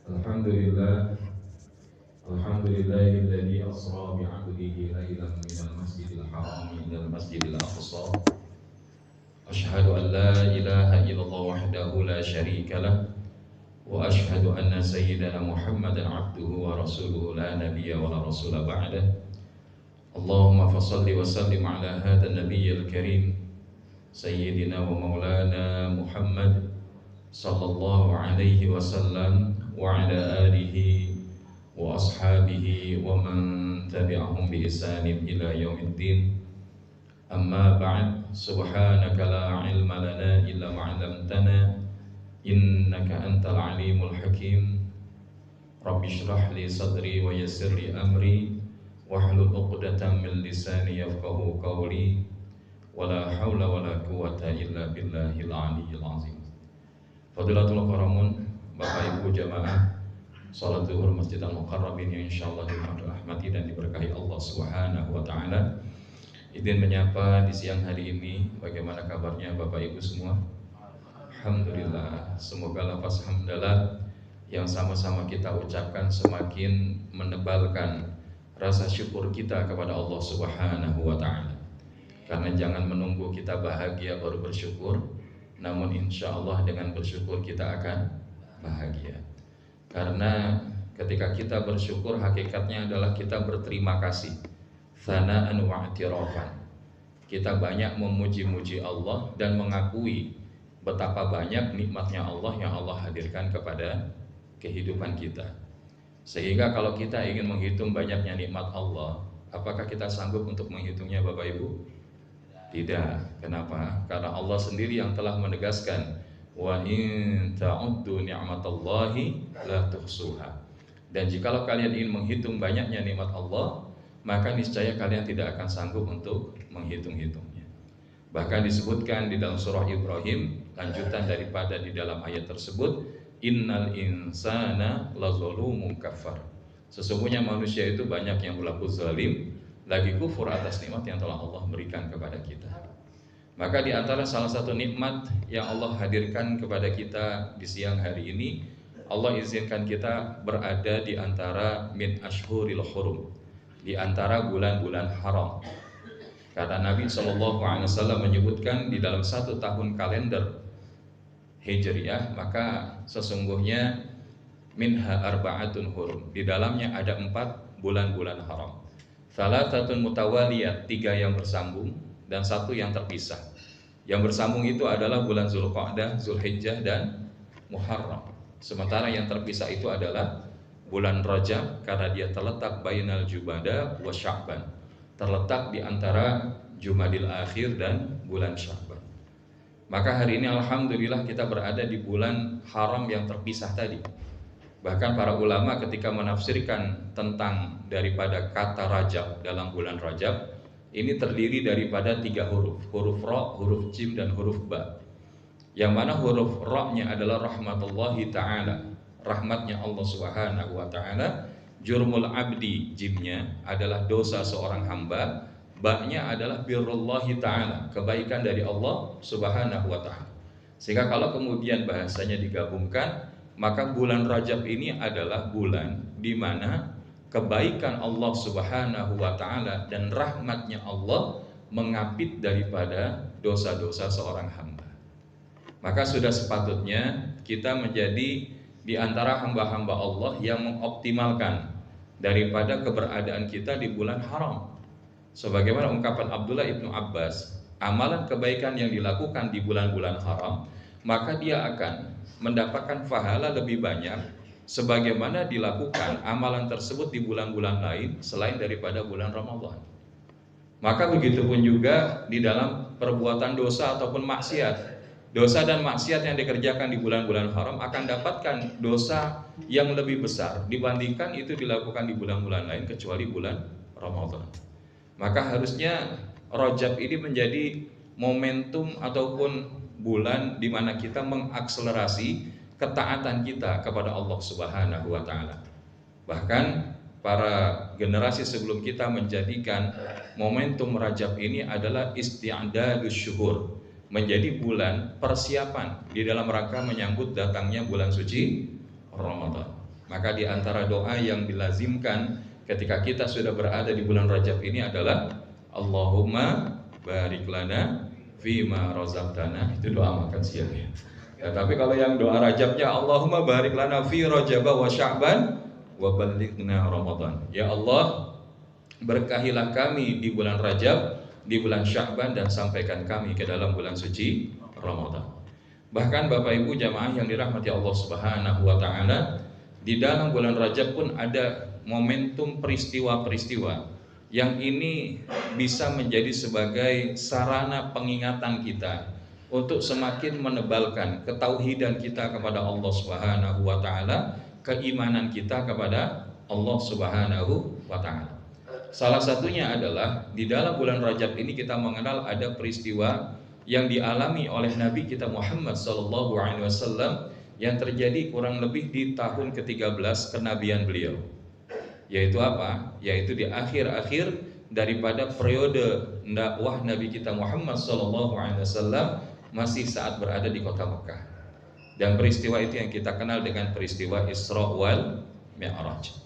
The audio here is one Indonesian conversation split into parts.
Alhamdulillah, Alhamdulillahilladzi asra bi'abdihi lailan minal masjidil haram ilal masjidil aqsa. Asyhadu an la ilaha illallah wahdahu la syarika lah, wa asyhadu anna sayyidana Muhammadan abduhu wa rasuluhu la nabiyya wa la rasula ba'dah. Allahumma fassalli wa sallim ala hadha nabiyyil karim sayyidina wa maulana Muhammad sallallahu alaihi wasallam wa ala alihi wa ashabihi wa man tabi'ahum bi ihsanin ila yaumiddin. Amma ba'd, subhanaka la ilma lana illa ma 'allamtana innaka antal alimul hakim. Rabbi shrah li sadri wa yassir li amri wahlul 'uqdatam min lisani yafqahu qawli. Wala haula wala quwwata illa billahil aliyyil azim. Fadilatul qaramun, Bapak Ibu jamaah salat zuhur Masjid Al-Muqarrabin yang insyaallah dirahmati dan diberkahi Allah Subhanahu wa taala. Izin menyapa di siang hari ini, bagaimana kabarnya Bapak Ibu semua? Alhamdulillah. Semoga lafaz hamdalah yang sama-sama kita ucapkan semakin menebalkan rasa syukur kita kepada Allah Subhanahu wa taala. Karena jangan menunggu kita bahagia baru bersyukur, namun insya Allah dengan bersyukur kita akan bahagia. Karena ketika kita bersyukur, hakikatnya adalah kita berterima kasih, thana'an wa i'tirafan. Kita banyak memuji-muji Allah dan mengakui betapa banyak nikmatnya Allah yang Allah hadirkan kepada kehidupan kita. Sehingga kalau kita ingin menghitung banyaknya nikmat Allah, apakah kita sanggup untuk menghitungnya Bapak Ibu? Tidak. Kenapa? Karena Allah sendiri yang telah menegaskan, wa in ta'uddu ni'matallahi la tuhsuha. Dan jikalau kalian ingin menghitung banyaknya nikmat Allah, maka niscaya kalian tidak akan sanggup untuk menghitung-hitungnya. Bahkan disebutkan di dalam surah Ibrahim, lanjutan daripada di dalam ayat tersebut, innal insana lazalumun kafar. Sesungguhnya manusia itu banyak yang berlaku zalim, lagi kufur atas nikmat yang telah Allah berikan kepada kita. Maka di antara salah satu nikmat yang Allah hadirkan kepada kita di siang hari ini, Allah izinkan kita berada di antara min ashhuril hurum, di antara bulan-bulan haram. Karena Nabi SAW menyebutkan di dalam satu tahun kalender Hijriyah, maka sesungguhnya minha arba'atun hurum, di dalamnya ada 4 bulan-bulan haram. Thalathatun mutawaliyat, 3 yang bersambung dan 1 yang terpisah. Yang bersambung itu adalah bulan Zulqa'dah, Zulhijjah dan Muharram. Sementara yang terpisah itu adalah bulan Rajab, karena dia terletak bainal Jumada wa Sya'ban, terletak di antara Jumadil Akhir dan bulan Sya'ban. Maka hari ini alhamdulillah kita berada di bulan haram yang terpisah tadi. Bahkan para ulama ketika menafsirkan tentang daripada kata Rajab dalam bulan Rajab, ini terdiri daripada 3 huruf, huruf Ra, huruf Jim dan huruf Ba. Yang mana huruf Ra-nya adalah rahmatullahi ta'ala, rahmatnya Allah Subhanahu wa ta'ala. Jurmul abdi, Jimnya adalah dosa seorang hamba. Ba-nya adalah birrullahi ta'ala, kebaikan dari Allah Subhanahu wa ta'ala. Sehingga kalau kemudian bahasanya digabungkan, maka bulan Rajab ini adalah bulan di mana kebaikan Allah Subhanahu wa ta'ala dan rahmatnya Allah mengapit daripada dosa-dosa seorang hamba. Maka sudah sepatutnya kita menjadi di antara hamba-hamba Allah yang mengoptimalkan daripada keberadaan kita di bulan haram. Sebagaimana ungkapan Abdullah ibnu Abbas, amalan kebaikan yang dilakukan di bulan-bulan haram, maka dia akan mendapatkan pahala lebih banyak sebagaimana dilakukan amalan tersebut di bulan-bulan lain selain daripada bulan Ramadan. Maka begitu pun juga di dalam perbuatan dosa ataupun maksiat. Dosa dan maksiat yang dikerjakan di bulan-bulan haram akan dapatkan dosa yang lebih besar dibandingkan itu dilakukan di bulan-bulan lain kecuali bulan Ramadan. Maka harusnya Rajab ini menjadi momentum ataupun bulan di mana kita mengakselerasi ketaatan kita kepada Allah Subhanahu wa taala. Bahkan para generasi sebelum kita menjadikan momentum Rajab ini adalah isti'dadus syuhur, menjadi bulan persiapan di dalam rangka menyambut datangnya bulan suci Ramadan. Maka di antara doa yang dilazimkan ketika kita sudah berada di bulan Rajab ini adalah Allahumma barik lana fima razaqtana. Itu doa makan siang ya. Ya, tapi kalau yang doa Rajabnya Allahumma barik lana fi Rajab wa Sya'ban wa ballighna Ramadan. Ya Allah, berkahilah kami di bulan Rajab, di bulan Sya'ban, dan sampaikan kami ke dalam bulan suci Ramadan. Bahkan Bapak Ibu jamaah yang dirahmati Allah Subhanahu wa taala, di dalam bulan Rajab pun ada momentum peristiwa-peristiwa yang ini bisa menjadi sebagai sarana pengingatan kita untuk semakin menebalkan ketauhidan kita kepada Allah Subhanahu wa taala, keimanan kita kepada Allah Subhanahu wa taala. Salah satunya adalah di dalam bulan Rajab ini kita mengenal ada peristiwa yang dialami oleh Nabi kita Muhammad SAW yang terjadi kurang lebih di tahun ke-13 kenabian beliau. Yaitu apa? Yaitu di akhir-akhir daripada periode dakwah Nabi kita Muhammad SAW masih saat berada di kota Mekah. Dan peristiwa itu yang kita kenal dengan peristiwa Isra wal Mi'raj.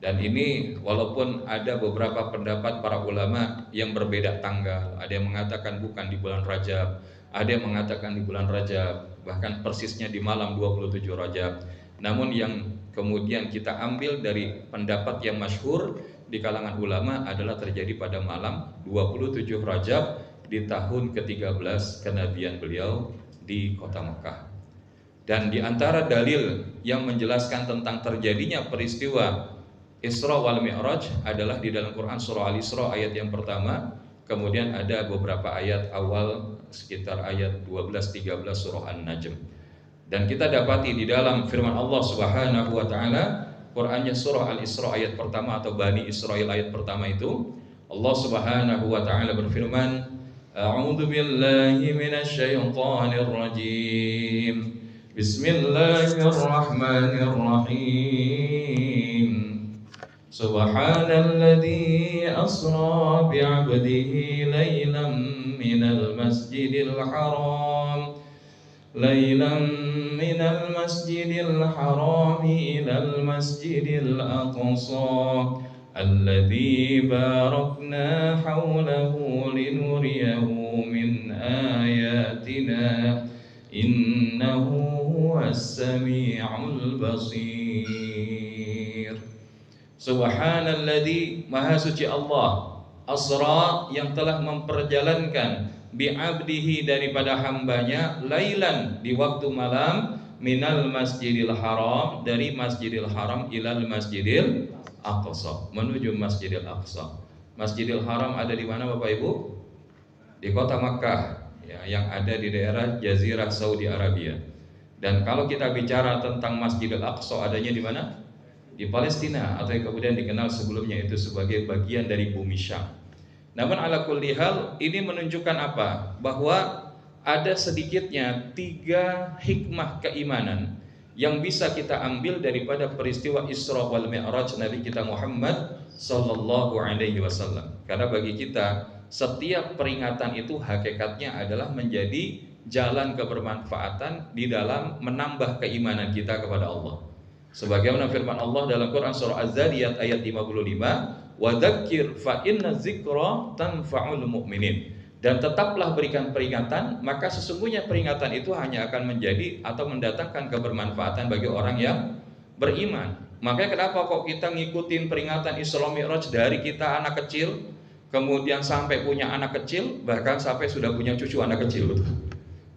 Dan ini walaupun ada beberapa pendapat para ulama yang berbeda tanggal, ada yang mengatakan bukan di bulan Rajab, ada yang mengatakan di bulan Rajab, bahkan persisnya di malam 27 Rajab. Namun yang kemudian kita ambil dari pendapat yang masyhur di kalangan ulama adalah terjadi pada malam 27 Rajab di tahun ke-13 kenabian beliau di kota Mekah. Dan di antara dalil yang menjelaskan tentang terjadinya peristiwa Isra wal Mi'raj adalah di dalam Quran surah Al-Isra ayat yang pertama, kemudian ada beberapa ayat awal sekitar ayat 12-13 surah An-Najm. Dan kita dapati di dalam firman Allah Subhanahu wa taala, Qur'annya surah Al-Isra ayat pertama atau Bani Israil ayat pertama itu, Allah Subhanahu wa taala berfirman, A'udzu billahi minasyaitonir rajim. Bismillahirrahmanirrahim. Subhanalladzi asra bi'abdihi laylan minal masjidil haram ilal masjidil aqsa alladzi barakna hawlahu linuriyahu min ayatina innahu huwas sami'ul basir. Subhanalladzi, maha suci Allah, asra yang telah memperjalankan bi'abdihi daripada hambanya, lailan di waktu malam, minal masjidil haram dari masjidil haram ilal masjidil aqsa menuju masjidil aqsa. Masjidil haram ada di mana Bapak Ibu? Di kota Makkah ya, yang ada di daerah Jazirah Saudi Arabia. Dan kalau kita bicara tentang Masjidil Aqsa adanya di mana? Di Palestina, atau yang kemudian dikenal sebelumnya itu sebagai bagian dari bumi Syam. Namun ala kulli hal ini menunjukkan apa? Bahwa ada sedikitnya 3 hikmah keimanan yang bisa kita ambil daripada peristiwa Isra wal Mi'raj Nabi kita Muhammad sallallahu alaihi wasallam. Karena bagi kita setiap peringatan itu hakikatnya adalah menjadi jalan kebermanfaatan di dalam menambah keimanan kita kepada Allah. Sebagaimana firman Allah dalam Quran surah Az-Zariyat ayat 55, wa dzakir fa inna dzikra tanfa'ul mu'minin. Dan tetaplah berikan peringatan, maka sesungguhnya peringatan itu hanya akan menjadi atau mendatangkan kebermanfaatan bagi orang yang beriman. Makanya kenapa kok kita ngikutin peringatan Isra Mi'raj dari kita anak kecil, kemudian sampai punya anak kecil, bahkan sampai sudah punya cucu anak kecil, betul.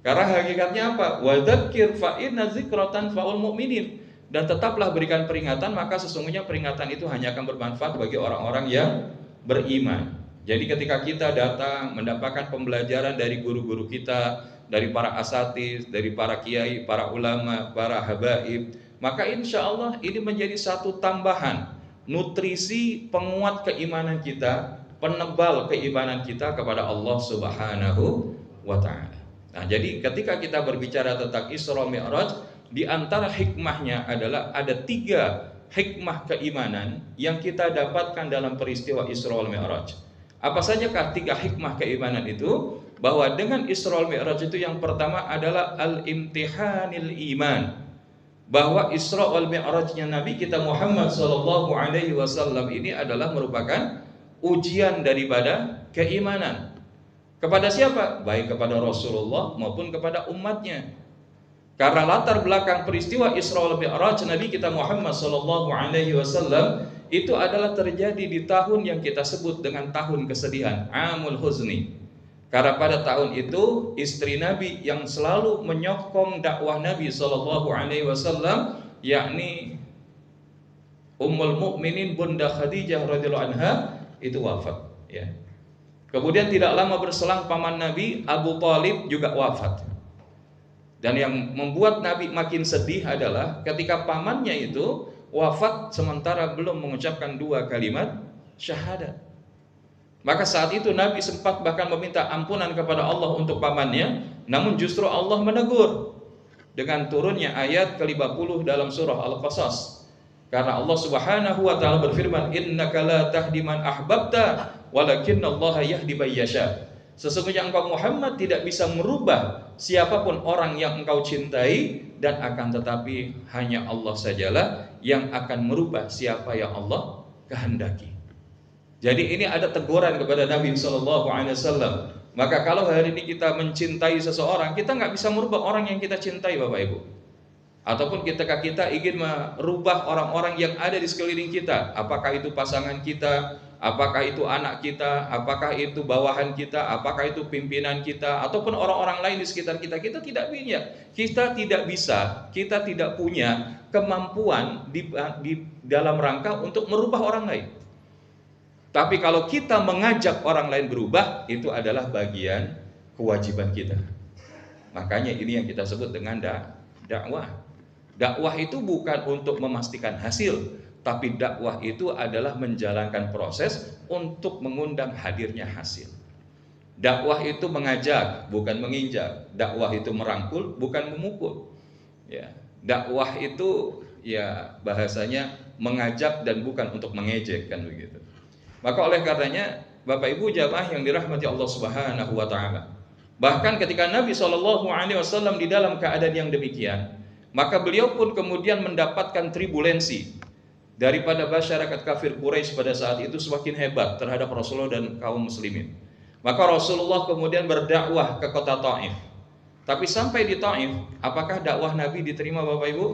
Karena hakikatnya apa? Wa dzakir fa inna dzikra tanfa'ul mu'minin. Dan tetaplah berikan peringatan, maka sesungguhnya peringatan itu hanya akan bermanfaat bagi orang-orang yang beriman. Jadi ketika kita datang mendapatkan pembelajaran dari guru-guru kita, dari para asatiz, dari para kiai, para ulama, para habaib, maka insya Allah ini menjadi satu tambahan nutrisi penguat keimanan kita, penebal keimanan kita kepada Allah Subhanahu wa ta'ala. Nah, jadi ketika kita berbicara tentang Isra Mi'raj, di antara hikmahnya adalah ada 3 hikmah keimanan yang kita dapatkan dalam peristiwa Isra wal Mi'raj. Apa sajakah 3 hikmah keimanan itu? Bahwa dengan Isra wal Mi'raj itu yang pertama adalah al-imtihanil iman, bahwa Isra wal Mi'rajnya Nabi kita Muhammad sallallahu alaihi wasallam ini adalah merupakan ujian daripada keimanan. Kepada siapa? Baik kepada Rasulullah maupun kepada umatnya. Karena latar belakang peristiwa Isra wal Mi'raj Nabi kita Muhammad sallallahu alaihi wasallam itu adalah terjadi di tahun yang kita sebut dengan tahun kesedihan, Amul Huzni. Karena pada tahun itu istri Nabi yang selalu menyokong dakwah Nabi sallallahu alaihi wasallam, yakni Ummul Mukminin Bunda Khadijah radhiyallahu anha itu wafat, ya. Kemudian tidak lama berselang paman Nabi Abu Thalib juga wafat. Dan yang membuat Nabi makin sedih adalah ketika pamannya itu wafat sementara belum mengucapkan 2 kalimat syahadat. Maka saat itu Nabi sempat bahkan meminta ampunan kepada Allah untuk pamannya, namun justru Allah menegur dengan turunnya ayat ke-50 dalam surah Al-Qasas. Karena Allah Subhanahu wa taala berfirman, "Innaka la tahdi man ahbabta, walakinnallaha yahdi may yasha." Sesungguhnya engkau Muhammad tidak bisa merubah siapapun orang yang engkau cintai, dan akan tetapi hanya Allah sajalah yang akan merubah siapa yang Allah kehendaki. Jadi ini ada teguran kepada Nabi SAW. Maka kalau hari ini kita mencintai seseorang, kita nggak bisa merubah orang yang kita cintai, Bapak Ibu. Ataupun ketika kita ingin merubah orang-orang yang ada di sekeliling kita, apakah itu pasangan kita, apakah itu anak kita, apakah itu bawahan kita, apakah itu pimpinan kita, ataupun orang-orang lain di sekitar kita, kita tidak punya, kita tidak punya kemampuan di dalam rangka untuk merubah orang lain. Tapi kalau kita mengajak orang lain berubah, itu adalah bagian kewajiban kita. Makanya ini yang kita sebut dengan dakwah. Dakwah itu bukan untuk memastikan hasil, tapi dakwah itu adalah menjalankan proses untuk mengundang hadirnya hasil. Dakwah itu mengajak, bukan menginjak. Dakwah itu merangkul, bukan memukul. Ya, dakwah itu ya bahasanya mengajak dan bukan untuk mengejek, kan begitu. Maka oleh karenanya Bapak Ibu jamaah yang dirahmati Allah Subhanahu wa taala, bahkan ketika Nabi SAW di dalam keadaan yang demikian, maka beliau pun kemudian mendapatkan turbulensi daripada masyarakat kafir Quraisy pada saat itu semakin hebat terhadap Rasulullah dan kaum muslimin. Maka Rasulullah kemudian berdakwah ke kota Taif. Tapi sampai di Taif, apakah dakwah Nabi diterima Bapak Ibu?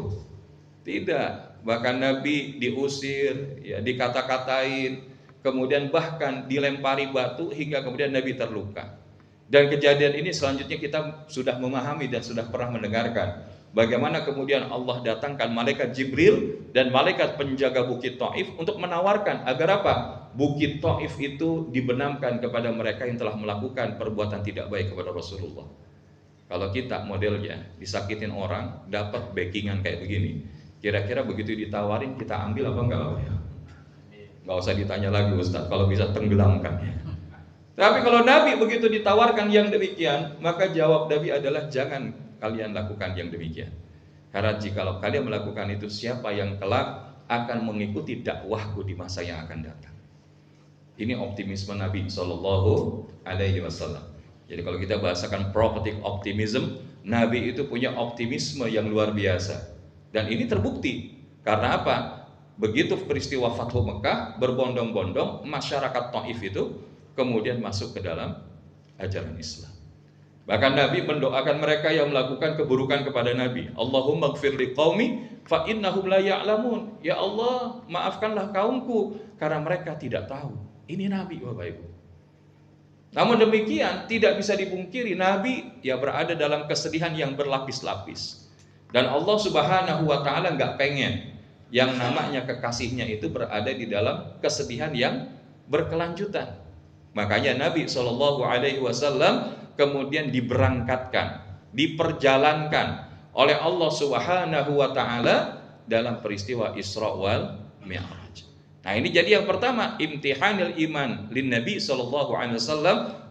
Tidak. Bahkan Nabi diusir, ya, dikata-katain, kemudian bahkan dilempari batu hingga kemudian Nabi terluka. Dan kejadian ini selanjutnya kita sudah memahami dan sudah pernah mendengarkan bagaimana kemudian Allah datangkan malaikat Jibril dan malaikat penjaga Bukit Taif untuk menawarkan agar apa? Bukit Taif itu dibenamkan kepada mereka yang telah melakukan perbuatan tidak baik kepada Rasulullah. Kalau kita modelnya disakitin orang, dapat backingan kayak begini, kira-kira begitu ditawarin kita ambil apa enggak? Nggak usah ditanya lagi Ustaz, kalau bisa tenggelamkan. Tapi kalau Nabi begitu ditawarkan yang demikian, maka jawab Nabi adalah jangan kalian lakukan yang demikian. Karena jikalau kalian melakukan itu, siapa yang kelak akan mengikuti dakwahku di masa yang akan datang. Ini optimisme Nabi Sallallahu Alaihi Wasallam. Jadi kalau kita bahasakan prophetic optimism, Nabi itu punya optimisme yang luar biasa. Dan ini terbukti. Karena apa? Begitu peristiwa Fathu Mekah, berbondong-bondong masyarakat Taif itu kemudian masuk ke dalam ajaran Islam. Bahkan Nabi mendoakan mereka yang melakukan keburukan kepada Nabi. Allahumma gfir liqaumi fa innahum la ya'lamun. Ya Allah, maafkanlah kaumku karena mereka tidak tahu. Ini Nabi, Bapak Ibu. Namun demikian tidak bisa dipungkiri Nabi ya berada dalam kesedihan yang berlapis-lapis. Dan Allah Subhanahu wa taala enggak pengen yang namanya kekasihnya itu berada di dalam kesedihan yang berkelanjutan. Makanya Nabi SAW kemudian diberangkatkan, diperjalankan oleh Allah Subhanahu wa taala dalam peristiwa Isra wal Mi'raj. Nah, ini jadi yang pertama, imtihanil iman lin Nabi SAW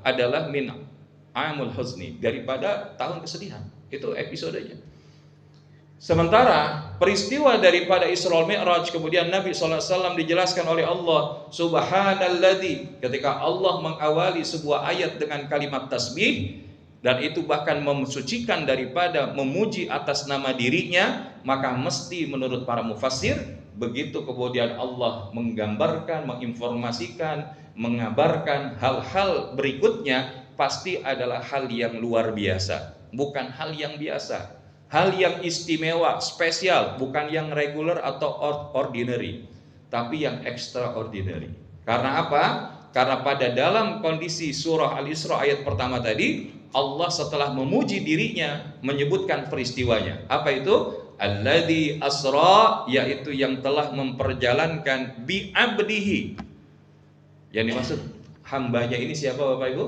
adalah min amul huzni, daripada tahun kesedihan. Itu episodenya. Sementara peristiwa daripada Isra Mi'raj kemudian Nabi SAW dijelaskan oleh Allah Subhanalladzi, ketika Allah mengawali sebuah ayat dengan kalimat tasbih, dan itu bahkan mensucikan daripada memuji atas nama dirinya, maka mesti menurut para mufassir, begitu kemudian Allah menggambarkan, menginformasikan, mengabarkan hal-hal berikutnya, pasti adalah hal yang luar biasa, bukan hal yang biasa, hal yang istimewa, spesial, bukan yang regular atau ordinary, tapi yang extraordinary. Karena apa? Karena pada dalam kondisi surah Al-Isra ayat pertama tadi, Allah setelah memuji dirinya menyebutkan peristiwanya. Apa itu? Alladzi asra, yaitu yang telah memperjalankan bi abdihi. Yang dimaksud hambanya ini siapa Bapak Ibu?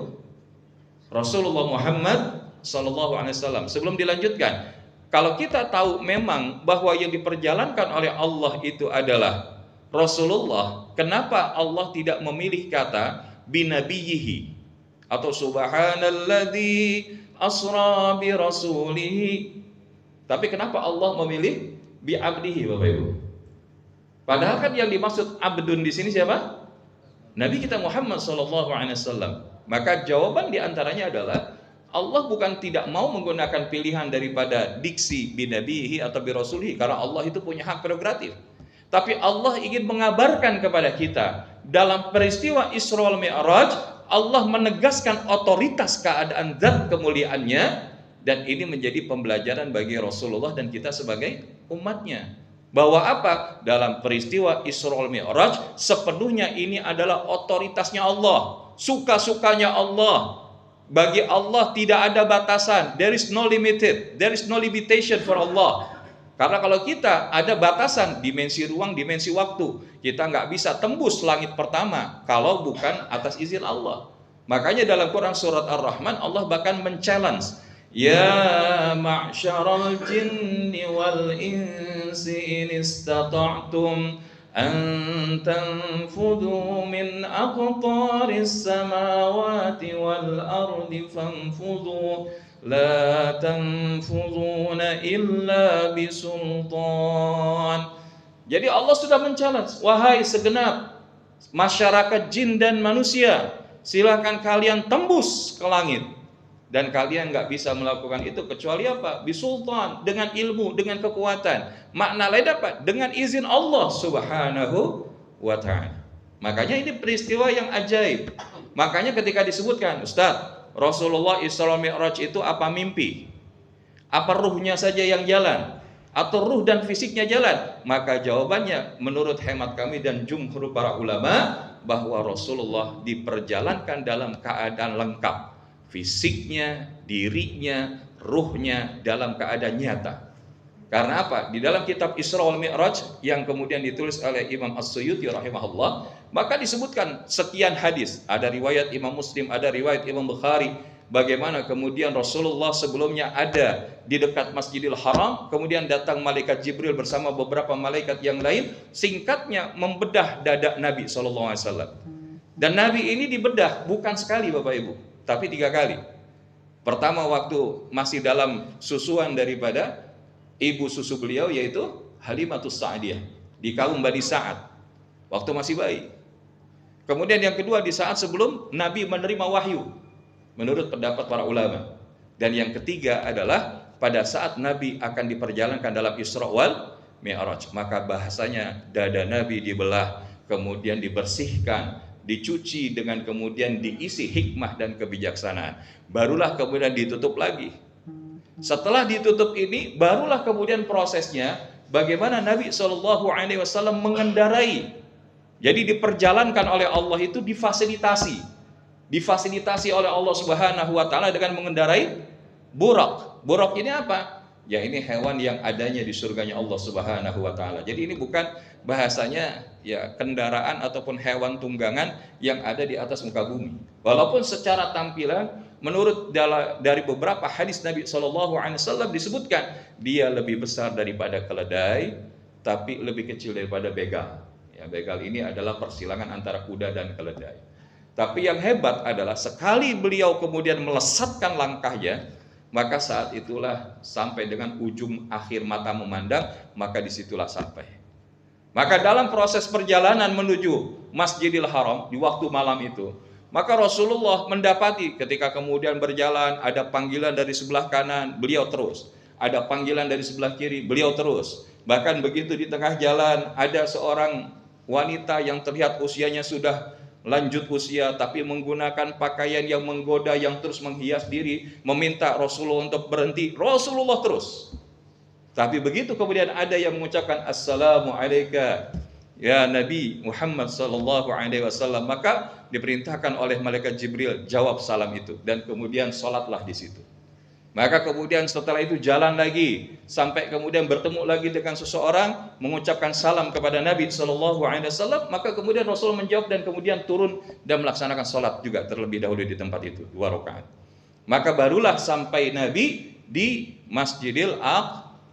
Rasulullah Muhammad sallallahu alaihi wasallam. Sebelum dilanjutkan, kalau kita tahu memang bahwa yang diperjalankan oleh Allah itu adalah Rasulullah, kenapa Allah tidak memilih kata binabiyihi atau subhanalladzi asra bi rasulihi, tapi kenapa Allah memilih bi abdihi Bapak Ibu? Padahal kan yang dimaksud abdun di sini siapa? Nabi kita Muhammad sallallahu alaihi wasallam. Maka jawaban diantaranya adalah Allah bukan tidak mau menggunakan pilihan daripada diksi binabihi atau bi rasulihi, karena Allah itu punya hak prerogatif. Tapi Allah ingin mengabarkan kepada kita dalam peristiwa Isra wal Mi'raj, Allah menegaskan otoritas keadaan zat kemuliaannya, dan ini menjadi pembelajaran bagi Rasulullah dan kita sebagai umatnya. Bahwa apa? Dalam peristiwa Isra wal Mi'raj sepenuhnya ini adalah otoritasnya Allah, suka-sukanya Allah. Bagi Allah tidak ada batasan. There is no limited, there is no limitation for Allah. Karena kalau kita ada batasan dimensi ruang, dimensi waktu, kita nggak bisa tembus langit pertama kalau bukan atas izin Allah. Makanya dalam Quran surat Ar-Rahman Allah bahkan men-challenge, ya ma'syaral jinni wal insi in istata'tum an tanfudhu min aqtaris samawati wal ardi fanfudhu la tanfudhuna illa bisultan. Jadi Allah sudah men-challenge, wahai segenap masyarakat jin dan manusia, silakan kalian tembus ke langit, dan kalian nggak bisa melakukan itu kecuali apa? Bisultan, dengan ilmu, dengan kekuatan. Makna lain apa? Dengan izin Allah subhanahu wa ta'ala. Makanya ini peristiwa yang ajaib. Makanya ketika disebutkan, Ustaz, Rasulullah Isra Mi'raj itu apa mimpi? Apa ruhnya saja yang jalan? Atau ruh dan fisiknya jalan? Maka jawabannya menurut hemat kami dan jumhur para ulama, bahwa Rasulullah diperjalankan dalam keadaan lengkap. Fisiknya, dirinya, ruhnya dalam keadaan nyata. Karena apa? Di dalam kitab Isra wal Mi'raj yang kemudian ditulis oleh Imam As-Suyuti rahimahullah, maka disebutkan sekian hadis. Ada riwayat Imam Muslim, ada riwayat Imam Bukhari, bagaimana kemudian Rasulullah sebelumnya ada di dekat Masjidil Haram, kemudian datang malaikat Jibril bersama beberapa malaikat yang lain, singkatnya membedah dada Nabi SAW. Dan Nabi ini dibedah bukan sekali Bapak Ibu, tapi 3 kali. Pertama waktu masih dalam susuan daripada ibu susu beliau, yaitu Halimatus Sa'diyah di kaum Bani Sa'ad, waktu masih bayi. Kemudian yang kedua di saat sebelum Nabi menerima wahyu, menurut pendapat para ulama. Dan yang ketiga adalah pada saat Nabi akan diperjalankan dalam Isra wal Mi'raj, maka bahasanya dada Nabi dibelah, kemudian dibersihkan, dicuci, dengan kemudian diisi hikmah dan kebijaksanaan. Barulah kemudian ditutup lagi. Setelah ditutup ini, barulah kemudian prosesnya bagaimana Nabi SAW mengendarai. Jadi diperjalankan oleh Allah itu difasilitasi oleh Allah Subhanahu wa ta'ala dengan mengendarai burak. Burak ini apa? Ya ini hewan yang adanya di surganya Allah Subhanahu wa ta'ala. Jadi ini bukan bahasanya ya kendaraan ataupun hewan tunggangan yang ada di atas muka bumi. Walaupun secara tampilan menurut dari beberapa hadis Nabi SAW disebutkan dia lebih besar daripada keledai, tapi lebih kecil daripada begal. Ya, begal ini adalah persilangan antara kuda dan keledai. Tapi yang hebat adalah sekali beliau kemudian melesatkan langkahnya, maka saat itulah sampai dengan ujung akhir mata memandang, maka disitulah sampai. Maka dalam proses perjalanan menuju Masjidil Haram di waktu malam itu, Maka Rasulullah mendapati ketika kemudian berjalan ada panggilan dari sebelah kanan, beliau terus. Ada panggilan dari sebelah kiri, beliau terus. Bahkan begitu di tengah jalan ada seorang wanita yang terlihat usianya sudah lanjut usia tapi menggunakan pakaian yang menggoda yang terus menghias diri, meminta Rasulullah untuk berhenti. Rasulullah terus. Tapi begitu kemudian ada yang mengucapkan assalamu alayka ya Nabi Muhammad sallallahu alaihi wasallam, maka diperintahkan oleh malaikat Jibril jawab salam itu dan kemudian sholatlah di situ. Maka kemudian setelah itu jalan lagi sampai kemudian bertemu lagi dengan seseorang mengucapkan salam kepada Nabi sallallahu alaihi wasallam, maka kemudian Rasul menjawab dan kemudian turun dan melaksanakan sholat juga terlebih dahulu di tempat itu 2 rakaat. Maka barulah sampai Nabi di Masjidil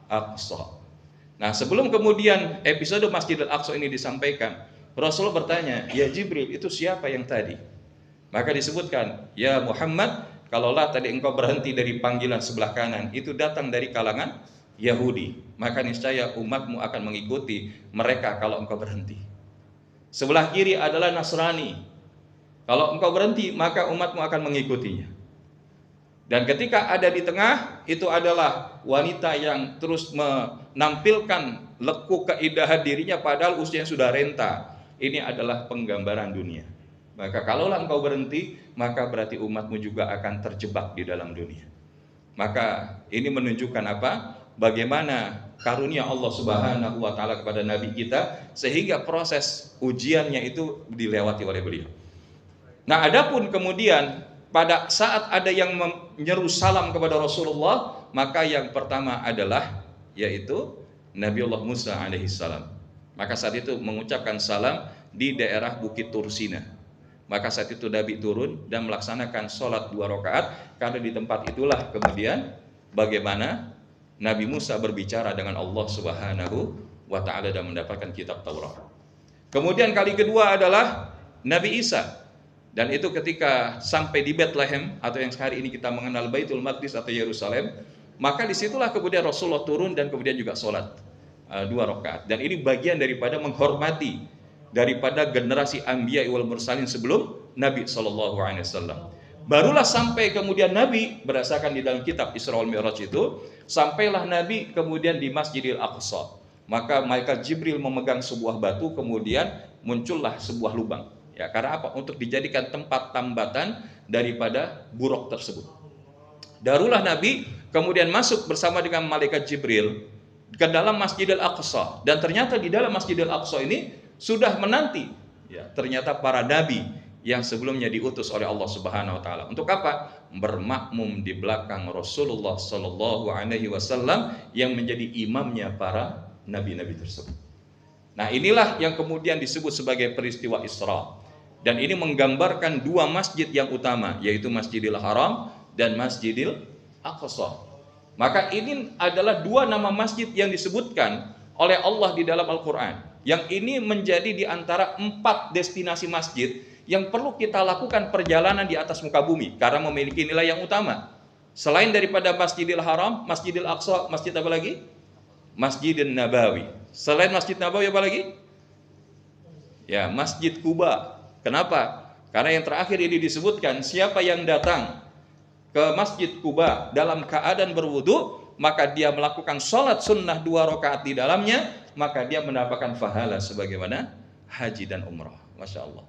Aqsa. Nah, sebelum kemudian episode Masjidil Aqsa ini disampaikan, Rasulullah bertanya, "Ya Jibril, itu siapa yang tadi?" Maka disebutkan, "Ya Muhammad, kalaulah tadi engkau berhenti dari panggilan sebelah kanan, itu datang dari kalangan Yahudi, maka niscaya umatmu akan mengikuti mereka kalau engkau berhenti. Sebelah kiri adalah Nasrani. Kalau engkau berhenti, maka umatmu akan mengikutinya. Dan ketika ada di tengah, itu adalah wanita yang terus menampilkan lekuk keindahan dirinya padahal usianya sudah renta. Ini adalah penggambaran dunia. Maka kalaulah engkau berhenti, maka berarti umatmu juga akan terjebak di dalam dunia." Maka ini menunjukkan apa? Bagaimana karunia Allah Subhanahu wa taala kepada nabi kita sehingga proses ujiannya itu dilewati oleh beliau. Nah, adapun kemudian pada saat ada yang menyeru salam kepada Rasulullah, maka yang pertama adalah yaitu Nabiullah Musa alaihissalam. Maka saat itu mengucapkan salam di daerah Bukit Tursina. Maka saat itu Nabi turun dan melaksanakan sholat 2 rakaat, karena di tempat itulah kemudian bagaimana Nabi Musa berbicara dengan Allah Subhanahu wa taala dan mendapatkan kitab Taurat. Kemudian kali kedua adalah Nabi Isa. Dan itu ketika sampai di Bethlehem atau yang hari ini kita mengenal Baitul Maqdis atau Yerusalem, maka disitulah kemudian Rasulullah turun dan kemudian juga sholat 2 rakaat. Dan ini bagian daripada menghormati daripada generasi Anbiya wal Mursalin sebelum Nabi SAW. Barulah sampai kemudian Nabi berdasarkan di dalam kitab Isra wal Mi'raj itu, sampailah Nabi kemudian di Masjidil Aqsa. Maka malaikat Jibril memegang sebuah batu, kemudian muncullah sebuah lubang. Ya, karena apa? Untuk dijadikan tempat tambatan daripada buruk tersebut. Darulah Nabi kemudian masuk bersama dengan malaikat Jibril ke dalam Masjidil Aqsa, dan ternyata di dalam Masjidil Aqsa ini sudah menanti ya, ternyata para nabi yang sebelumnya diutus oleh Allah Subhanahu wa taala. Untuk apa? Bermakmum di belakang Rasulullah sallallahu alaihi wasallam yang menjadi imamnya para nabi-nabi tersebut. Nah, inilah yang kemudian disebut sebagai peristiwa Isra. Dan ini menggambarkan 2 masjid yang utama, yaitu Masjidil Haram dan Masjidil Aqsa. Maka ini adalah 2 nama masjid yang disebutkan oleh Allah di dalam Al-Quran. Yang ini menjadi di antara 4 destinasi masjid yang perlu kita lakukan perjalanan di atas muka bumi, karena memiliki nilai yang utama. Selain daripada Masjidil Haram, Masjidil Aqsa, masjid apa lagi? Masjidin Nabawi. Selain Masjid Nabawi apa lagi? Ya, Masjid Kuba. Kenapa? Karena yang terakhir ini disebutkan, siapa yang datang ke Masjid Kuba dalam keadaan berwudu, maka dia melakukan sholat sunnah 2 rakaat di dalamnya, maka dia mendapatkan pahala sebagaimana haji dan umrah. Masya Allah.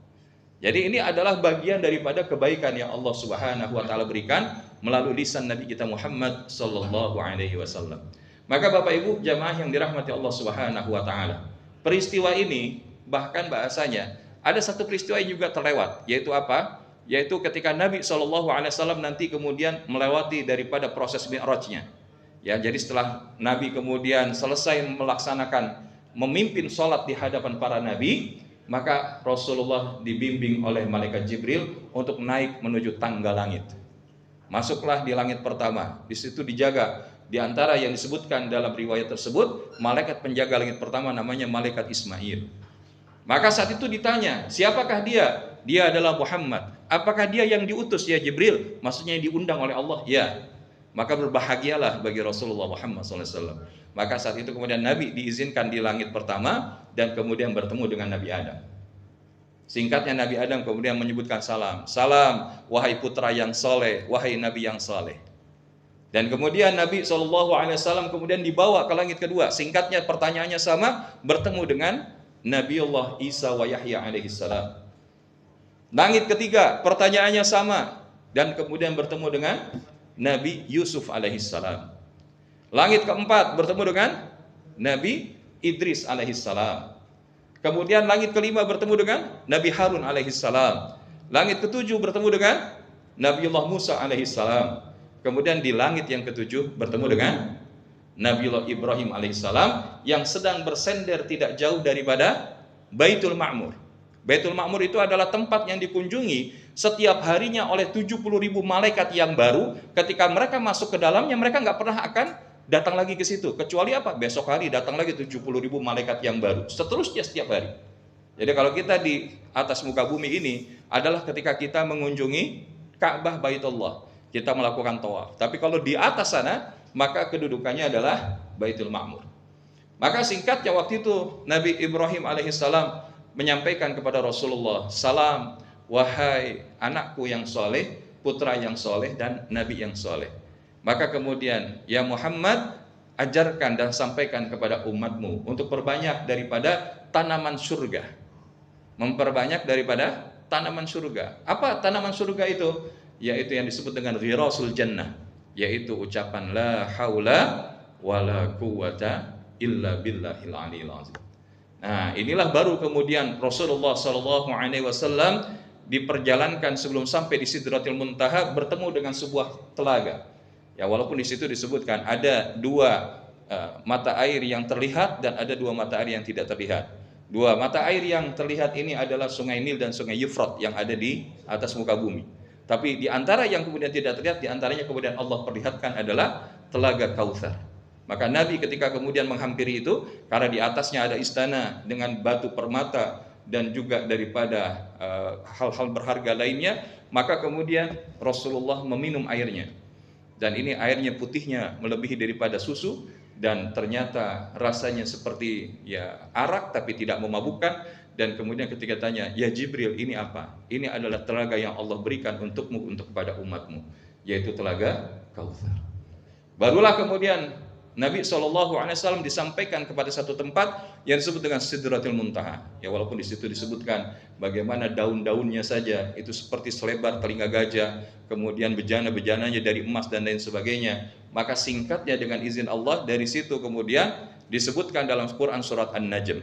Jadi ini adalah bagian daripada kebaikan yang Allah Subhanahu wa taala berikan melalui lisan Nabi kita Muhammad sallallahu alaihi wasallam. Maka Bapak Ibu jamaah yang dirahmati Allah Subhanahu wa taala, peristiwa ini bahkan bahasanya ada satu peristiwa yang juga terlewat, yaitu apa? Yaitu ketika Nabi SAW nanti kemudian melewati daripada proses Mi'rajnya. Ya, jadi setelah Nabi kemudian selesai melaksanakan memimpin sholat di hadapan para Nabi, maka Rasulullah dibimbing oleh malaikat Jibril untuk naik menuju tangga langit. Masuklah di langit pertama, di situ dijaga. Di antara yang disebutkan dalam riwayat tersebut, malaikat penjaga langit pertama namanya malaikat Ismail. Maka saat itu ditanya, siapakah dia? Dia adalah Muhammad. Apakah dia yang diutus ya Jibril? Maksudnya yang diundang oleh Allah? Ya. Maka berbahagialah bagi Rasulullah Muhammad SAW. Maka saat itu kemudian Nabi diizinkan di langit pertama dan kemudian bertemu dengan Nabi Adam. Singkatnya Nabi Adam kemudian menyebutkan salam. Salam, wahai putra yang soleh, wahai Nabi yang soleh. Dan kemudian Nabi SAW kemudian dibawa ke langit kedua. Singkatnya pertanyaannya sama, bertemu dengan Nabiullah Isa wa Yahya alaihissalam. Langit ketiga, pertanyaannya sama, dan kemudian bertemu dengan Nabi Yusuf alaihissalam. Langit keempat, bertemu dengan Nabi Idris alaihissalam. Kemudian langit kelima bertemu dengan Nabi Harun alaihissalam. Langit ketujuh bertemu dengan Nabiullah Musa alaihissalam. Kemudian di langit yang ketujuh bertemu dengan Nabiullah Ibrahim alaihissalam yang sedang bersender tidak jauh daripada Baitul Ma'mur. Baitul Ma'mur itu adalah tempat yang dikunjungi setiap harinya oleh 70.000 malaikat yang baru. Ketika mereka masuk ke dalamnya, mereka nggak pernah akan datang lagi ke situ, kecuali apa? Besok hari datang lagi 70.000 malaikat yang baru, seterusnya setiap hari. Jadi kalau kita di atas muka bumi ini adalah ketika kita mengunjungi Ka'bah Baitullah, kita melakukan tawaf. Tapi kalau di atas sana, maka kedudukannya adalah Baitul Ma'mur. Maka singkatnya waktu itu Nabi Ibrahim alaihissalam menyampaikan kepada Rasulullah, salam wahai anakku yang soleh, putra yang soleh, dan Nabi yang soleh. Maka kemudian, ya Muhammad, ajarkan dan sampaikan kepada umatmu untuk perbanyak daripada tanaman surga. Memperbanyak daripada tanaman surga. Apa tanaman surga itu? Yaitu yang disebut dengan ghirasul jannah, yaitu ucapan la haula wala quwata illa billahil aliyil azim. Nah, inilah baru kemudian Rasulullah SAW diperjalankan sebelum sampai di Sidratil Muntaha bertemu dengan sebuah telaga. Ya, walaupun di situ disebutkan ada dua mata air yang terlihat dan ada dua mata air yang tidak terlihat. Dua mata air yang terlihat ini adalah Sungai Nil dan Sungai Yufrat yang ada di atas muka bumi. Tapi di antara yang kemudian tidak terlihat, di antaranya kemudian Allah perlihatkan adalah Telaga Kautsar. Maka Nabi ketika kemudian menghampiri itu, karena di atasnya ada istana dengan batu permata dan juga daripada hal-hal berharga lainnya, maka kemudian Rasulullah meminum airnya. Dan ini airnya putihnya melebihi daripada susu, dan ternyata rasanya seperti ya arak tapi tidak memabukkan. Dan kemudian ketika tanya, ya Jibril, ini apa? Ini adalah telaga yang Allah berikan untukmu, untuk kepada umatmu, yaitu Telaga Kautsar. Barulah kemudian Nabi SAW disampaikan kepada satu tempat yang disebut dengan Sidratil Muntaha. Ya, walaupun di situ disebutkan bagaimana daun-daunnya saja itu seperti selebar telinga gajah, kemudian bejana-bejananya dari emas dan lain sebagainya. Maka singkatnya dengan izin Allah, dari situ kemudian disebutkan dalam Quran surat An-Najm,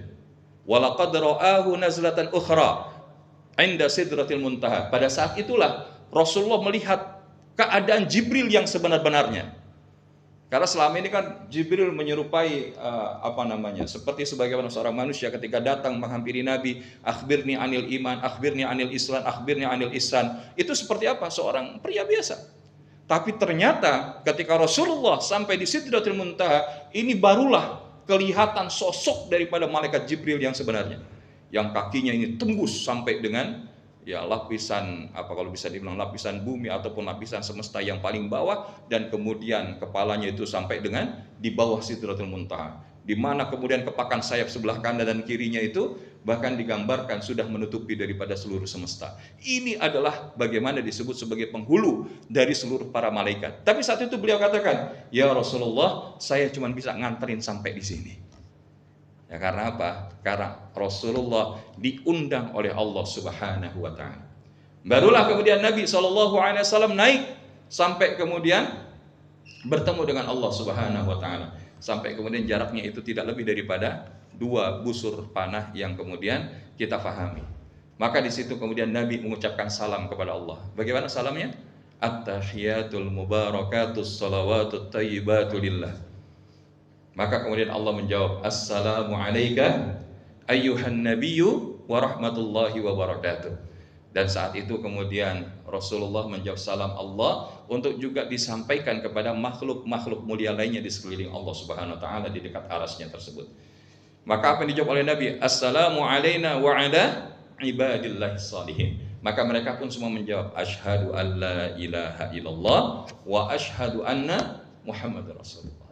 walaqad ra'ahu nazlatan ukhra 'inda Sidratil Muntaha. Pada saat itulah Rasulullah melihat keadaan Jibril yang sebenar-benarnya. Karena selama ini kan Jibril menyerupai seperti sebagaimana seorang manusia ketika datang menghampiri Nabi, akhbirni anil iman, akhbirni anil islam, akhbirni anil ihsan. Itu seperti apa? Seorang pria biasa. Tapi ternyata ketika Rasulullah sampai di Sidratil Muntaha, ini barulah kelihatan sosok daripada malaikat Jibril yang sebenarnya, yang kakinya ini tembus sampai dengan ya lapisan kalau bisa dibilang lapisan bumi ataupun lapisan semesta yang paling bawah, dan kemudian kepalanya itu sampai dengan di bawah Sidratul Muntaha, di mana kemudian kepakan sayap sebelah kanan dan kirinya itu bahkan digambarkan sudah menutupi daripada seluruh semesta. Ini adalah bagaimana disebut sebagai penghulu dari seluruh para malaikat. Tapi saat itu beliau katakan, ya Rasulullah, saya cuma bisa nganterin sampai di sini. Ya, karena apa? Karena Rasulullah diundang oleh Allah Subhanahu wa ta'ala. Barulah kemudian Nabi SAW naik sampai kemudian bertemu dengan Allah Subhanahu wa ta'ala. Sampai kemudian jaraknya itu tidak lebih daripada 2 busur panah yang kemudian kita fahami. Maka di situ kemudian Nabi mengucapkan salam kepada Allah. Bagaimana salamnya? At-tahiyatul mubarakatus salawatut tayyibatu lillah. Maka kemudian Allah menjawab, assalamu alayka ayyuhan nabiyyu wa rahmatullahi wa barakatuh. Dan saat itu kemudian Rasulullah menjawab salam Allah untuk juga disampaikan kepada makhluk-makhluk mulia lainnya di sekeliling Allah Subhanahu wa ta'ala di dekat arasnya tersebut. Maka apa yang dijawab oleh Nabi? Assalamu alayna wa ala ibadillahi salihin. Maka mereka pun semua menjawab, asyhadu an la ilaha illallah wa asyhadu anna Muhammadar Rasulullah.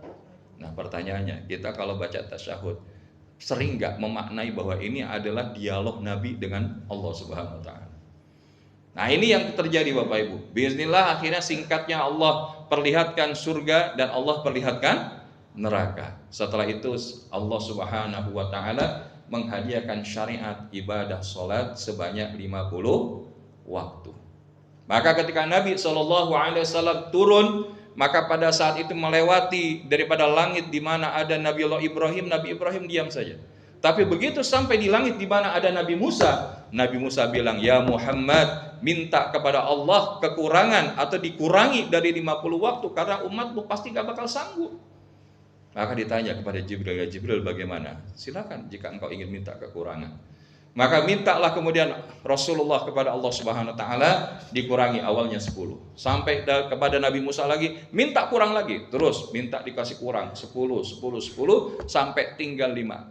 Nah, pertanyaannya, kita kalau baca tasyahud sering nggak memaknai bahwa ini adalah dialog Nabi dengan Allah Subhanahu wa taala. Nah, ini yang terjadi Bapak Ibu. Bismillah, akhirnya singkatnya Allah perlihatkan surga dan Allah perlihatkan neraka. Setelah itu Allah Subhanahu wa taala menghadiahkan syariat ibadah salat sebanyak 50 waktu. Maka ketika Nabi SAW turun, maka pada saat itu melewati daripada langit di mana ada Nabi Ibrahim diam saja. Tapi begitu sampai di langit di mana ada Nabi Musa bilang, "Ya Muhammad, minta kepada Allah kekurangan atau dikurangi dari 50 waktu karena umatmu pasti gak bakal sanggup." Maka ditanya kepada Jibril, "Ya Jibril, bagaimana? Silakan jika engkau ingin minta kekurangan." Maka mintalah kemudian Rasulullah kepada Allah Subhanahu wa taala dikurangi awalnya 10. Sampai kepada Nabi Musa lagi, minta kurang lagi. Terus minta dikasih kurang 10 sampai tinggal 5.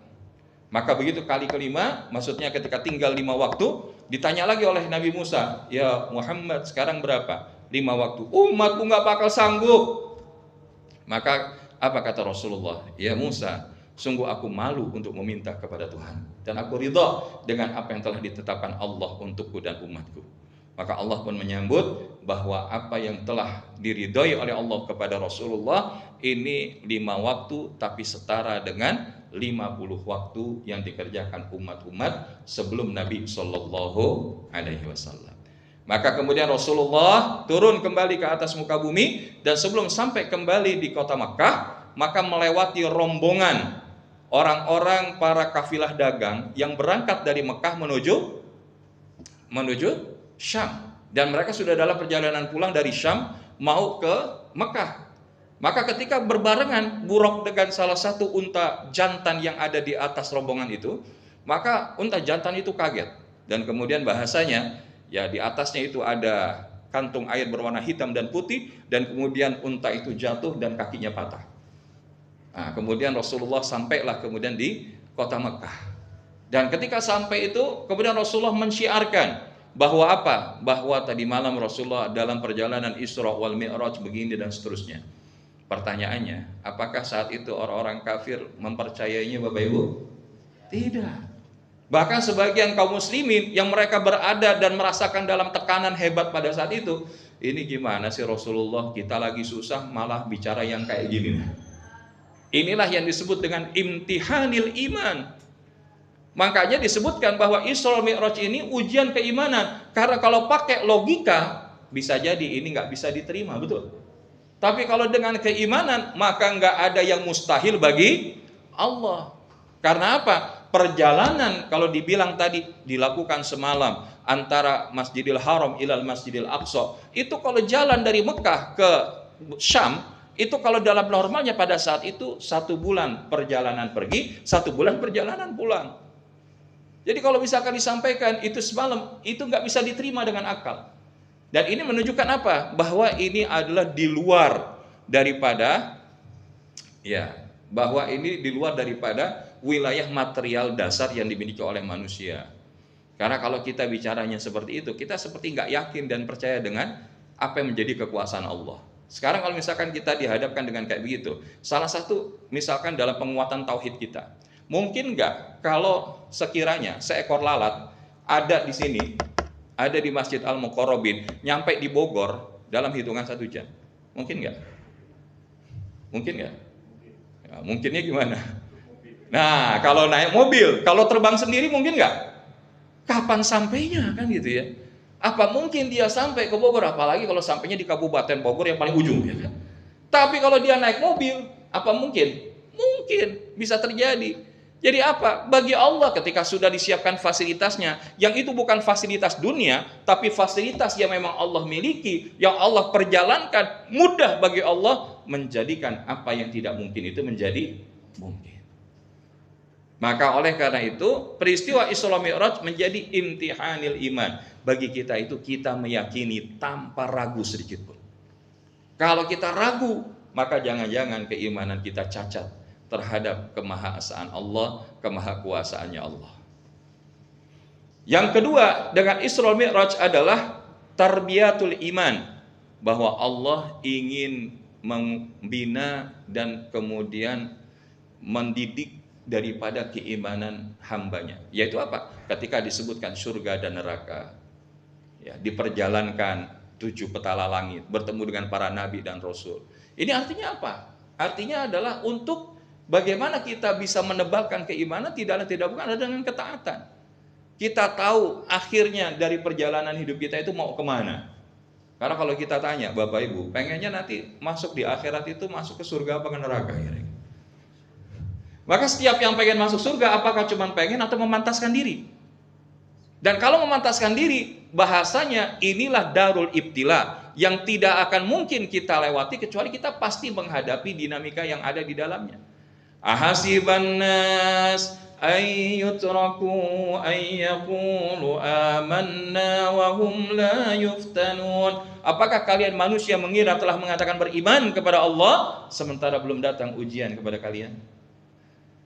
Maka begitu kali kelima, maksudnya ketika tinggal 5 waktu, ditanya lagi oleh Nabi Musa, "Ya Muhammad, sekarang berapa?" 5 waktu. "Umatku gak bakal sanggup." Maka apa kata Rasulullah? "Ya Musa, sungguh aku malu untuk meminta kepada Tuhan, dan aku ridha dengan apa yang telah ditetapkan Allah untukku dan umatku." Maka Allah pun menyambut bahwa apa yang telah diridhai oleh Allah kepada Rasulullah ini 5 waktu, tapi setara dengan 50 waktu yang dikerjakan umat-umat sebelum Nabi Shallallahu Alaihi Wasallam. Maka kemudian Rasulullah turun kembali ke atas muka bumi, dan sebelum sampai kembali di kota Makkah, maka melewati rombongan orang-orang para kafilah dagang yang berangkat dari Mekah menuju Syam, dan mereka sudah dalam perjalanan pulang dari Syam mau ke Mekah. Maka ketika berbarengan Buraq dengan salah satu unta jantan yang ada di atas rombongan itu, maka unta jantan itu kaget, dan kemudian bahasanya ya di atasnya itu ada kantung air berwarna hitam dan putih, dan kemudian unta itu jatuh dan kakinya patah. Nah, kemudian Rasulullah sampailah kemudian di kota Mekah. Dan ketika sampai itu, kemudian Rasulullah mensyiarkan bahwa apa? Bahwa tadi malam Rasulullah dalam perjalanan Isra wal Mi'raj begini dan seterusnya. Pertanyaannya, apakah saat itu orang-orang kafir mempercayainya Bapak Ibu? Tidak. Bahkan sebagian kaum muslimin yang mereka berada dan merasakan dalam tekanan hebat pada saat itu, ini gimana sih Rasulullah, kita lagi susah malah bicara yang kayak gini. Inilah yang disebut dengan imtihanil iman. Makanya disebutkan bahwa Isra Mi'raj ini ujian keimanan. Karena kalau pakai logika, bisa jadi ini nggak bisa diterima, betul. Tapi kalau dengan keimanan, maka nggak ada yang mustahil bagi Allah. Karena apa? Perjalanan kalau dibilang tadi dilakukan semalam antara Masjidil Haram ilal Masjidil Aqsa, itu kalau jalan dari Mekah ke Syam, itu kalau dalam normalnya pada saat itu 1 bulan perjalanan pergi, 1 bulan perjalanan pulang. Jadi kalau misalkan disampaikan itu semalam, itu nggak bisa diterima dengan akal. Dan ini menunjukkan apa? Bahwa ini adalah di luar daripada wilayah material dasar yang dimiliki oleh manusia. Karena kalau kita bicaranya seperti itu, kita seperti nggak yakin dan percaya dengan apa yang menjadi kekuasaan Allah. Sekarang kalau misalkan kita dihadapkan dengan kayak begitu, salah satu misalkan dalam penguatan tauhid kita, mungkin nggak kalau sekiranya seekor lalat ada di sini, ada di Masjid Al-Muqarrabin, nyampe di Bogor dalam hitungan 1 jam, mungkin nggak? Mungkin nggak? Ya, mungkinnya gimana? Nah, kalau naik mobil, kalau terbang sendiri mungkin nggak? Kapan sampainya kan gitu ya? Apa mungkin dia sampai ke Bogor, apalagi kalau sampainya di Kabupaten Bogor yang paling ujung ya kan? Tapi kalau dia naik mobil, apa mungkin? Mungkin bisa terjadi. Jadi apa? Bagi Allah ketika sudah disiapkan fasilitasnya, yang itu bukan fasilitas dunia, tapi fasilitas yang memang Allah miliki, yang Allah perjalankan, mudah bagi Allah menjadikan apa yang tidak mungkin itu menjadi mungkin. Maka oleh karena itu, peristiwa Isra Mi'raj menjadi imtihanil iman. Bagi kita itu, kita meyakini tanpa ragu sedikit pun. Kalau kita ragu, maka jangan-jangan keimanan kita cacat terhadap kemahaesaan Allah, kemahakuasaannya Allah. Yang kedua dengan Isra Mi'raj adalah tarbiyatul iman, bahwa Allah ingin membina dan kemudian mendidik daripada keimanan hambanya. Yaitu apa? Ketika disebutkan surga dan neraka, ya, diperjalankan 7 petala langit, bertemu dengan para nabi dan rasul. Ini artinya apa? Artinya adalah untuk bagaimana kita bisa menebalkan keimanan tidak bukan adalah dengan ketaatan. Kita tahu akhirnya dari perjalanan hidup kita itu mau kemana. Karena kalau kita tanya Bapak Ibu, pengennya nanti masuk di akhirat itu masuk ke surga apa ke neraka? Maka setiap yang pengen masuk surga, apakah cuma pengen atau memantaskan diri? Dan kalau memantaskan diri, bahasanya inilah darul ibtila, yang tidak akan mungkin kita lewati kecuali kita pasti menghadapi dinamika yang ada di dalamnya. Ahasiban nas ayyutraku ayyaqulu amanna wa hum la yuftanun. Apakah kalian manusia mengira telah mengatakan beriman kepada Allah sementara belum datang ujian kepada kalian?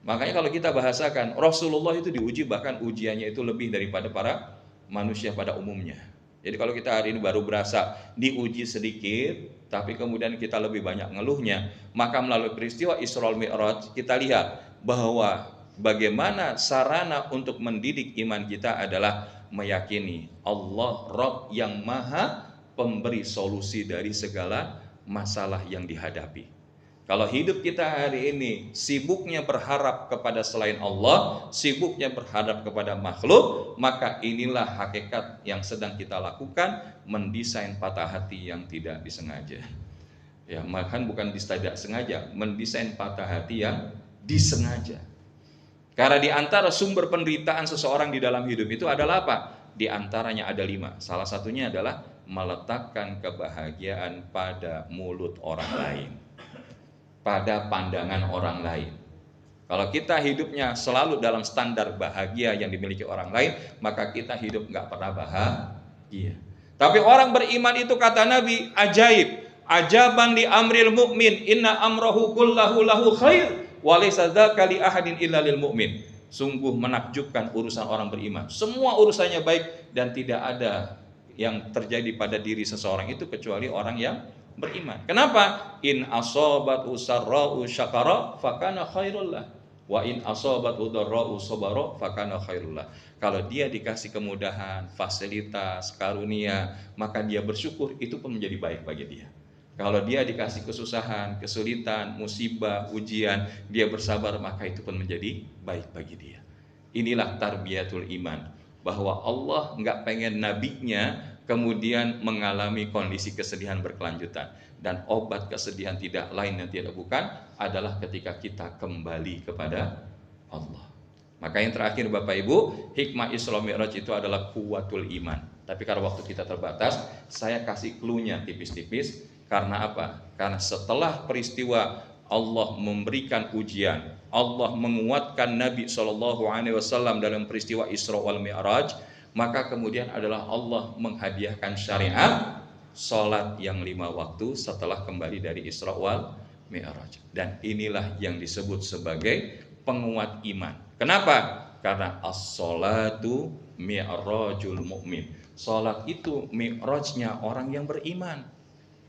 Makanya kalau kita bahasakan, Rasulullah itu diuji, bahkan ujiannya itu lebih daripada para manusia pada umumnya. Jadi kalau kita hari ini baru berasa diuji sedikit, tapi kemudian kita lebih banyak ngeluhnya, maka melalui peristiwa Isra Mi'raj kita lihat bahwa bagaimana sarana untuk mendidik iman kita adalah meyakini Allah Rabb yang maha pemberi solusi dari segala masalah yang dihadapi. Kalau hidup kita hari ini sibuknya berharap kepada selain Allah, sibuknya berharap kepada makhluk, maka inilah hakikat yang sedang kita lakukan, mendesain patah hati yang tidak disengaja. Ya, bahkan bukan tidak sengaja, mendesain patah hati yang disengaja. Karena di antara sumber penderitaan seseorang di dalam hidup itu adalah apa? Di antaranya ada 5. Salah satunya adalah meletakkan kebahagiaan pada mulut orang lain, pada pandangan orang lain. Kalau kita hidupnya selalu dalam standar bahagia yang dimiliki orang lain, maka kita hidup nggak pernah bahagia. Tapi orang beriman itu kata Nabi, ajaib, ajaban li amril mu'min, inna amrahu kullahu lahu khair, wa laysa dzaka li ahadin illa lil mu'min. Sungguh menakjubkan urusan orang beriman. Semua urusannya baik dan tidak ada yang terjadi pada diri seseorang itu kecuali orang yang beriman. Kenapa? In asobatu sarra'u syakara fakana khairullah, wa in asobatu darra'u sabara fakana khairullah. Kalau dia dikasih kemudahan, fasilitas, karunia, maka dia bersyukur, itu pun menjadi baik bagi dia. Kalau dia dikasih kesusahan, kesulitan, musibah, ujian, dia bersabar, maka itu pun menjadi baik bagi dia. Inilah tarbiyatul iman, bahwa Allah nggak pengen nabinya kemudian mengalami kondisi kesedihan berkelanjutan. Dan obat kesedihan tidak lain dan tidak bukan adalah ketika kita kembali kepada Allah. Maka yang terakhir Bapak Ibu, hikmah Isra Mi'raj itu adalah kuwatul iman. Tapi karena waktu kita terbatas, saya kasih clue-nya tipis-tipis. Karena apa? Karena setelah peristiwa Allah memberikan ujian, Allah menguatkan Nabi SAW dalam peristiwa Isra wal Mi'raj, maka kemudian adalah Allah menghadiahkan syariat salat yang 5 waktu setelah kembali dari Isra wal Mi'raj. Dan inilah yang disebut sebagai penguat iman. Kenapa? Karena as-salatu mi'rajul mu'min. Salat itu mi'rajnya orang yang beriman.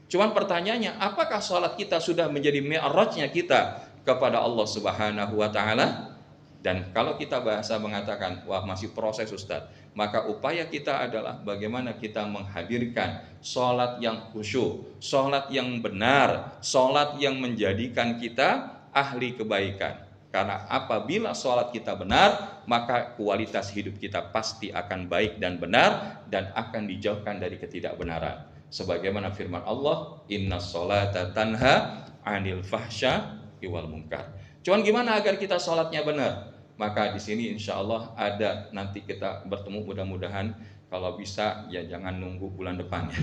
Cuman pertanyaannya, apakah salat kita sudah menjadi mi'rajnya kita kepada Allah Subhanahu wa taala? Dan kalau kita bahasa mengatakan, wah masih proses Ustadz, maka upaya kita adalah bagaimana kita menghadirkan sholat yang khusyuk, sholat yang benar, sholat yang menjadikan kita ahli kebaikan. Karena apabila sholat kita benar, maka kualitas hidup kita pasti akan baik dan benar, dan akan dijauhkan dari ketidakbenaran. Sebagaimana firman Allah, inna sholata tanha anil fahsya wal munkar. Cuman gimana agar kita sholatnya benar? Maka di sini insya Allah ada, nanti kita bertemu mudah-mudahan, kalau bisa ya jangan nunggu bulan depan ya.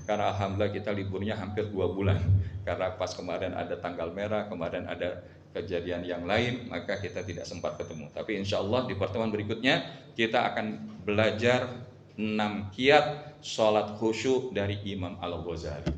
Karena alhamdulillah kita liburnya hampir 2 bulan. Karena pas kemarin ada tanggal merah, kemarin ada kejadian yang lain, maka kita tidak sempat ketemu. Tapi insya Allah di pertemuan berikutnya kita akan belajar 6 kiat sholat khusyuk dari Imam Al-Ghazali.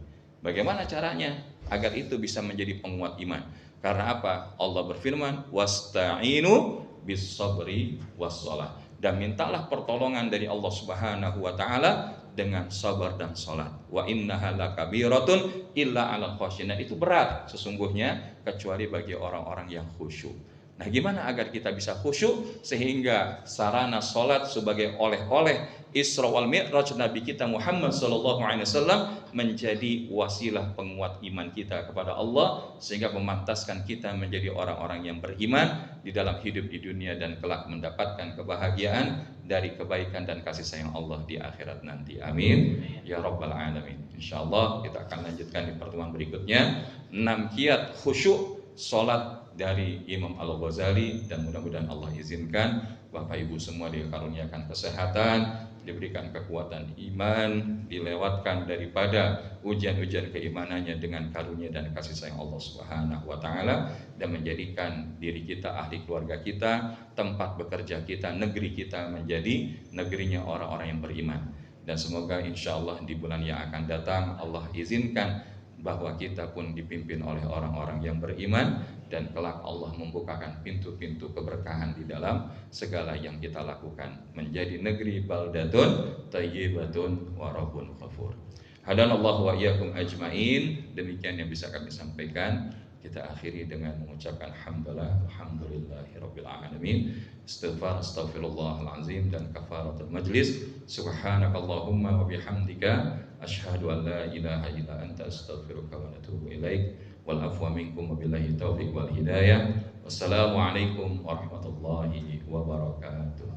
Bagaimana caranya agar itu bisa menjadi penguat iman? Karena apa? Allah berfirman, wasta'inu bis-sabri was-shalah. Dan mintalah pertolongan dari Allah Subhanahu wa taala dengan sabar dan salat. Wa innaha lakabiratun illa 'alal khashiyin. Itu berat sesungguhnya kecuali bagi orang-orang yang khusyuk. Nah, gimana agar kita bisa khusyuk sehingga sarana sholat sebagai oleh-oleh Isra wal Mi'raj Nabi kita Muhammad sallallahu alaihi wasallam menjadi wasilah penguat iman kita kepada Allah, sehingga memantaskan kita menjadi orang-orang yang beriman di dalam hidup di dunia dan kelak mendapatkan kebahagiaan dari kebaikan dan kasih sayang Allah di akhirat nanti. Amin ya rabbal alamin. Insyaallah kita akan lanjutkan di pertemuan berikutnya 6 kiat khusyuk salat dari Imam Al-Ghazali, dan mudah-mudahan Allah izinkan Bapak Ibu semua dikaruniakan kesehatan, diberikan kekuatan iman, dilewatkan daripada ujian-ujian keimanannya dengan karunia dan kasih sayang Allah Subhanahu wa taala, dan menjadikan diri kita, ahli keluarga kita, tempat bekerja kita, negeri kita menjadi negerinya orang-orang yang beriman. Dan semoga insya Allah di bulan yang akan datang Allah izinkan bahwa kita pun dipimpin oleh orang-orang yang beriman, dan kelak Allah membukakan pintu-pintu keberkahan di dalam segala yang kita lakukan, menjadi negeri baldatun thayyibatun wa rabbun ghafur. Hadanallahu wa iyyakum ajmain. Demikian yang bisa kami sampaikan. Kita akhiri dengan mengucapkan alhamdulillahirabbil alamin. Astaghfirullahal azim dan kafaratul majlis. Subhanakallahumma wa bihamdika asyhadu an la ilaha illa anta astaghfiruka wa atubu ilaik. Wal afwa minkum wabillahi taufiq wal hidayah. Wassalamualaikum warahmatullahi wabarakatuh.